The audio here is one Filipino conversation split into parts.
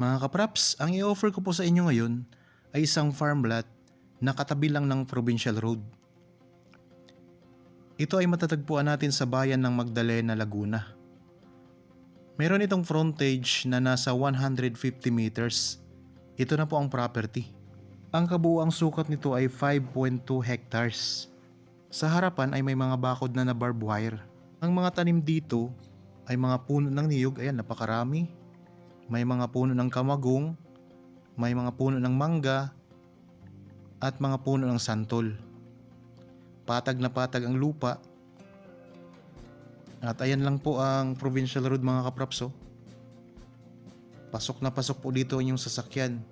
Mga kapraps, ang i-offer ko po sa inyo ngayon ay isang farm lot na katabi lang ng provincial road. Ito ay matatagpuan natin sa bayan ng Magdalena, Laguna. Meron itong frontage na nasa 150 meters. Ito na po ang property. Ang kabuuang sukat nito ay 5.2 hectares. Sa harapan ay may mga bakod na barbed wire. Ang mga tanim dito ay mga puno ng niyog, ayan napakarami. May mga puno ng kamagong, may mga puno ng mangga, at mga puno ng santol. Patag na patag ang lupa. At ayan lang po ang provincial road mga kapraps. Pasok na pasok po dito yung sasakyan.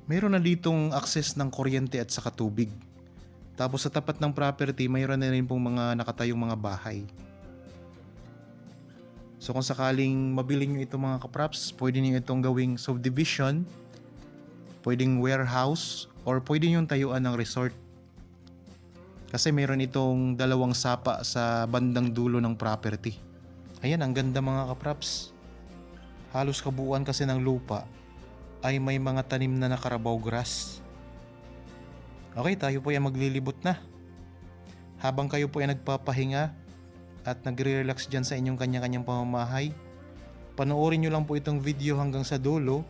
Mayroon na ditong access ng kuryente at saka tubig. Tapos sa tapat ng property, mayroon na rin pong mga nakatayong mga bahay. So kung sakaling mabili nyo ito mga kapraps, pwede nyo itong gawing subdivision, pwedeng warehouse, or pwede nyo tayuan ng resort. Kasi mayroon itong dalawang sapa sa bandang dulo ng property. Ayan, ang ganda mga kapraps. Halos kabuuan kasi ng lupa ay may mga tanim na nakarabaw grass. Okay, tayo po ay maglilibot na. Habang kayo po ay nagpapahinga at nagre-relax dyan sa inyong kanya-kanyang pamamahay, panoorin nyo lang po itong video hanggang sa dulo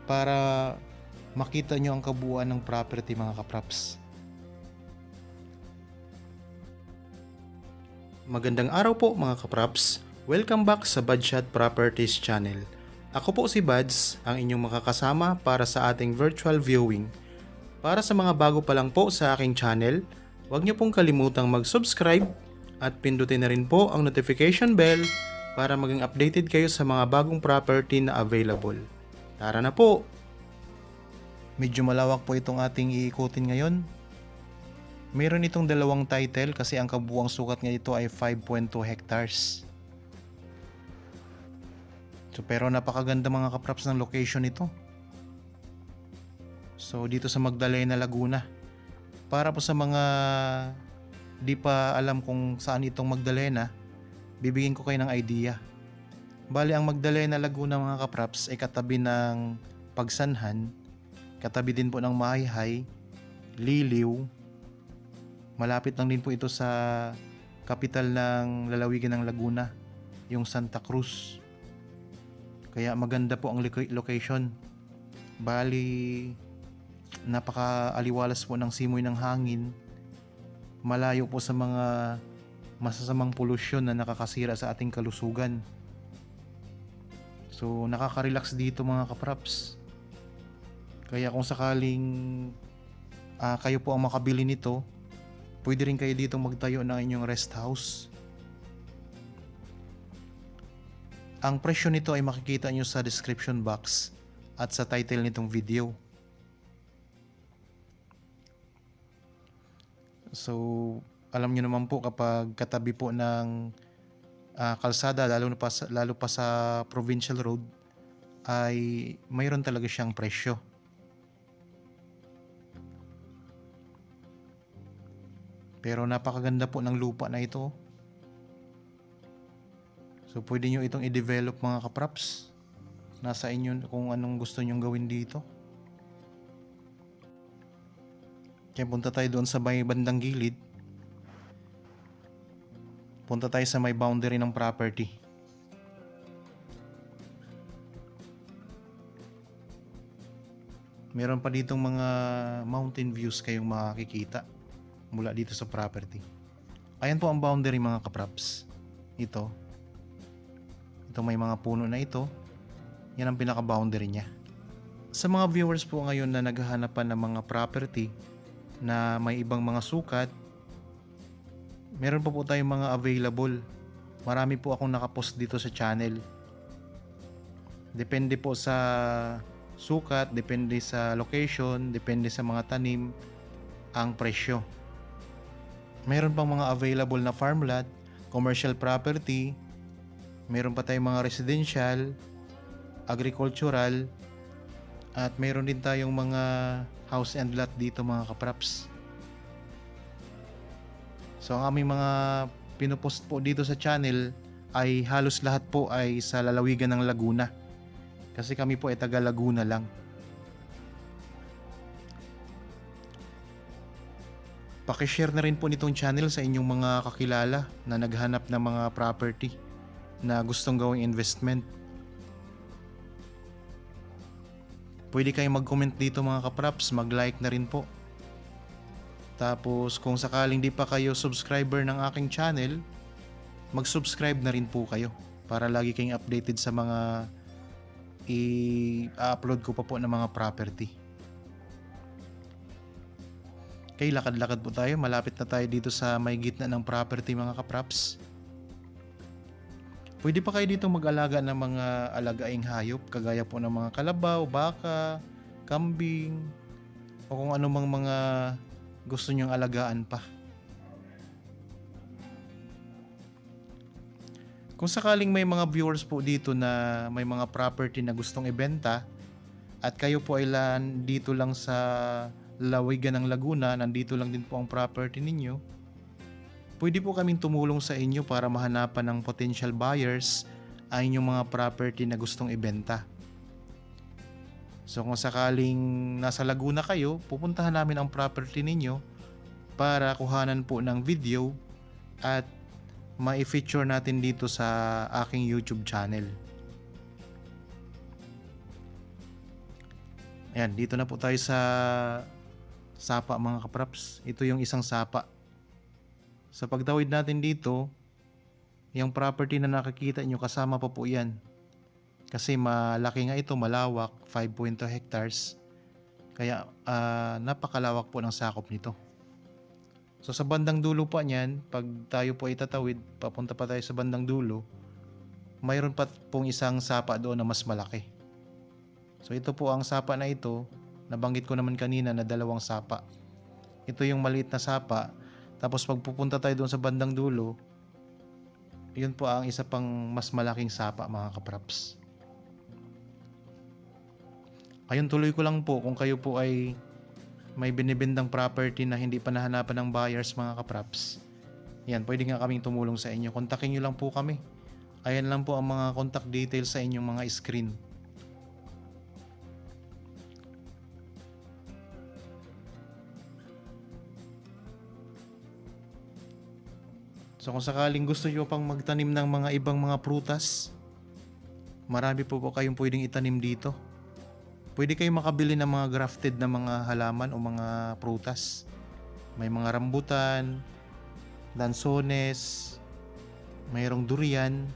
para makita nyo ang kabuuan ng property mga kapraps. Magandang araw po mga kapraps. Welcome back sa Budshot Properties channel. Ako po si Buds, ang inyong makakasama para sa ating virtual viewing. Para sa mga bago pa lang po sa aking channel, huwag niyo pong kalimutang mag-subscribe at pindutin na rin po ang notification bell para maging updated kayo sa mga bagong property na available. Tara na po! Medyo malawak po itong ating iikutin ngayon. Meron itong dalawang title kasi ang kabuuang sukat nga ito ay 5.2 hectares. So, pero napakaganda mga kapraps ng location nito. So dito sa Magdalena, Laguna. Para po sa mga di pa alam kung saan itong Magdalena, bibigyan ko kayo ng idea. Bali ang Magdalena, Laguna mga kapraps ay katabi ng Pagsanhan, katabi din po ng Mahayhay, Liliw. Malapit lang din po ito sa kapital ng lalawigan ng Laguna, yung Santa Cruz. Kaya maganda po ang location. Bali napaka-aliwalas po ng simoy ng hangin. Malayo po sa mga masasamang polusyon na nakakasira sa ating kalusugan. So nakaka-relax dito mga kapraps. Kaya kung sakaling kayo po ang makabili nito, pwede rin kayo dito magtayo ng inyong rest house. Ang presyo nito ay makikita nyo sa description box at sa title nitong video. So, alam nyo naman po kapag katabi po ng kalsada, lalo pa sa provincial road, ay mayroon talaga siyang presyo. Pero napakaganda po ng lupa na ito. So pwede nyo itong i-develop mga kapraps. Nasa inyo kung anong gusto nyong gawin dito. Kaya punta tayo doon sa may bandang gilid. Punta tayo sa may boundary ng property. Meron pa ditong mga mountain views kayong makikita mula dito sa property. Ayan po ang boundary mga kapraps. Ito may mga puno na ito. Yan ang pinaka-boundary niya. Sa mga viewers po ngayon na naghahanapan ng mga property na may ibang mga sukat, meron pa po tayong mga available. Marami po akong nakapost dito sa channel. Depende po sa sukat, depende sa location, depende sa mga tanim, ang presyo. Meron pang mga available na farm lot, commercial property, meron pa tayong mga residential, agricultural, at meron din tayong mga house and lot dito mga kapraps. So ang aming mga pinopost po dito sa channel ay halos lahat po ay sa lalawigan ng Laguna. Kasi kami po ay taga Laguna lang. Paki-share na rin po nitong channel sa inyong mga kakilala na naghanap ng mga property na gustong gawing investment. Pwede kayong mag-comment dito mga kapraps, mag-like na rin po. Tapos kung sakaling di pa kayo subscriber ng aking channel, mag-subscribe na rin po kayo para lagi kayong updated sa mga i-upload ko pa po ng mga property. Okay, lakad-lakad po tayo. Malapit na tayo dito sa may gitna ng property mga kapraps. Pwede pa kayo dito mag-alaga ng mga alagaing hayop kagaya po ng mga kalabaw, baka, kambing, o kung anumang mga gusto nyong alagaan pa. Kung sakaling may mga viewers po dito na may mga property na gustong ibenta at kayo po ay dito lang sa Lalawigan ng Laguna, nandito lang din po ang property ninyo, pwede po kaming tumulong sa inyo para mahanapan ng potential buyers ang inyong mga property na gustong ibenta. So kung sakaling nasa Laguna kayo, pupuntahan namin ang property ninyo para kuhanan po ng video at ma-feature natin dito sa aking YouTube channel. Ayan, dito na po tayo sa sapa mga kapraps. Ito yung isang sapa. Sa pagtawid natin dito, yung property na nakikita nyo kasama pa po yan. Kasi malaki nga ito, malawak, 5.2 hectares. Kaya napakalawak po ng sakop nito. So sa bandang dulo pa niyan, pag tayo po ay tatawid, papunta pa tayo sa bandang dulo, mayroon pa pong isang sapa doon na mas malaki. So ito po ang sapa na ito, nabanggit ko naman kanina na dalawang sapa. Ito yung maliit na sapa. Tapos pag pupunta tayo doon sa bandang dulo, yun po ang isa pang mas malaking sapa mga kapraps. Ayun, tuloy ko lang po kung kayo po ay may binibendang property na hindi pa nahanapan ng buyers mga kapraps. Yan, pwede nga kaming tumulong sa inyo. Kontakin nyo lang po kami. Ayan lang po ang mga contact details sa inyong mga screen. So kung sakaling gusto nyo pang magtanim ng mga ibang mga prutas, marami po kayong pwedeng itanim dito. Pwede kayong makabili ng mga grafted na mga halaman o mga prutas. May mga rambutan, lansones, mayroong durian.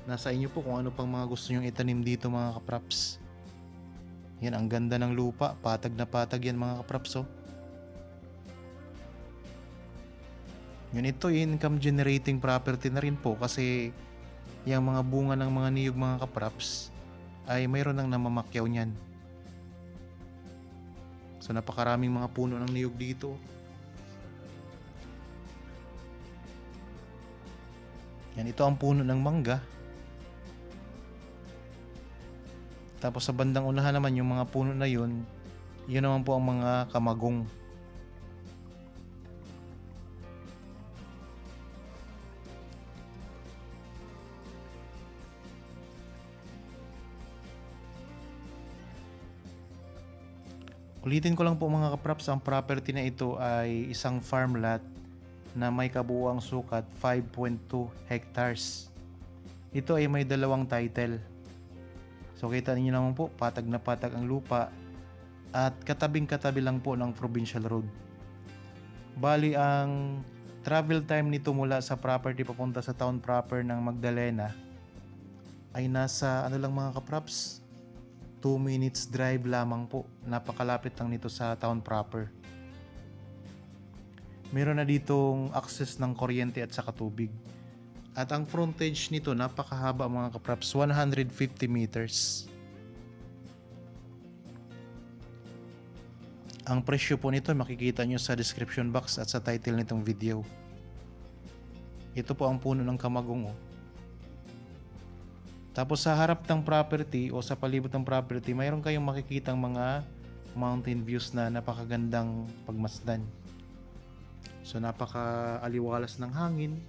Nasa inyo po kung ano pang mga gusto nyong itanim dito mga kapraps. Yan, ang ganda ng lupa. Patag na patag yan mga kapraps oh. Yun, ito income generating property na rin po kasi yung mga bunga ng mga niyog mga kapraps ay mayroon nang namamakyaw niyan. So napakaraming mga puno ng niyog dito. Yan, ito ang puno ng mangga. Tapos sa bandang unahan naman yung mga puno na yun, yun naman po ang mga kamagong. Ulitin ko lang po mga kapraps, ang property na ito ay isang farm lot na may kabuuang sukat 5.2 hectares. Ito ay may dalawang title. So kita niyo naman po, patag na patag ang lupa at katabing-katabi lang po ng provincial road. Bali ang travel time nito mula sa property papunta sa town proper ng Magdalena ay nasa ano lang mga kapraps, 2 minutes drive lamang po. Napakalapit lang nito sa town proper. Meron na ditong access ng kuryente at saka tubig. At ang frontage nito napakahaba mga kapraps, 150 meters. Ang presyo po nito makikita nyo sa description box at sa title nitong video. Ito po ang puno ng kamagong oh. Tapos sa harap ng property o sa palibot ng property, mayroon kayong makikitang mga mountain views na napakagandang pagmasdan. So napaka-aliwalas ng hangin,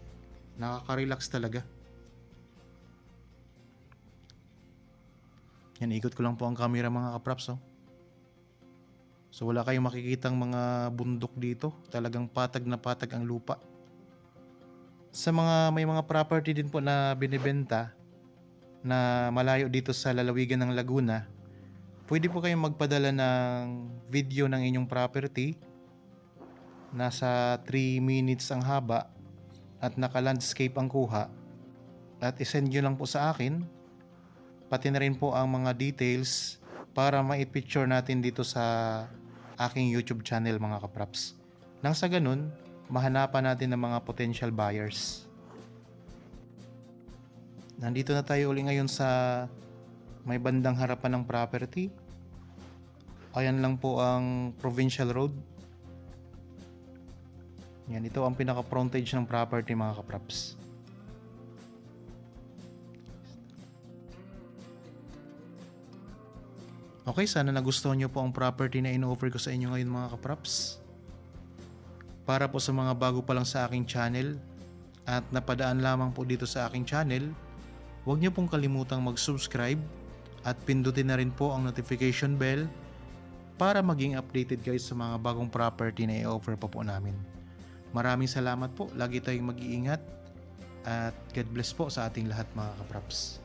nakaka-relax talaga. Yan, ikot ko lang po ang camera mga kapraps. Oh. So wala kayong makikitang mga bundok dito. Talagang patag na patag ang lupa. Sa may mga property din po na binibenta na malayo dito sa lalawigan ng Laguna, pwede po kayong magpadala ng video ng inyong property. Nasa 3 minutes ang haba at naka-landscape ang kuha. At isend nyo lang po sa akin. Pati na rin po ang mga details para ma-picture natin dito sa aking YouTube channel mga kapraps. Nang sa ganun, mahanapan natin ng mga potential buyers. Nandito na tayo uli ngayon sa may bandang harapan ng property. Ayan lang po ang Provincial Road. Yan, ito ang pinaka-frontage ng property mga kapraps. Okay, sana nagustuhan nyo po ang property na in-offer ko sa inyo ngayon mga kapraps. Para po sa mga bago pa lang sa aking channel at napadaan lamang po dito sa aking channel, huwag nyo pong kalimutang mag-subscribe at pindutin na rin po ang notification bell para maging updated kayo sa mga bagong property na i-offer pa po namin. Maraming salamat po, lagi tayong mag-iingat at God bless po sa ating lahat mga kapraps.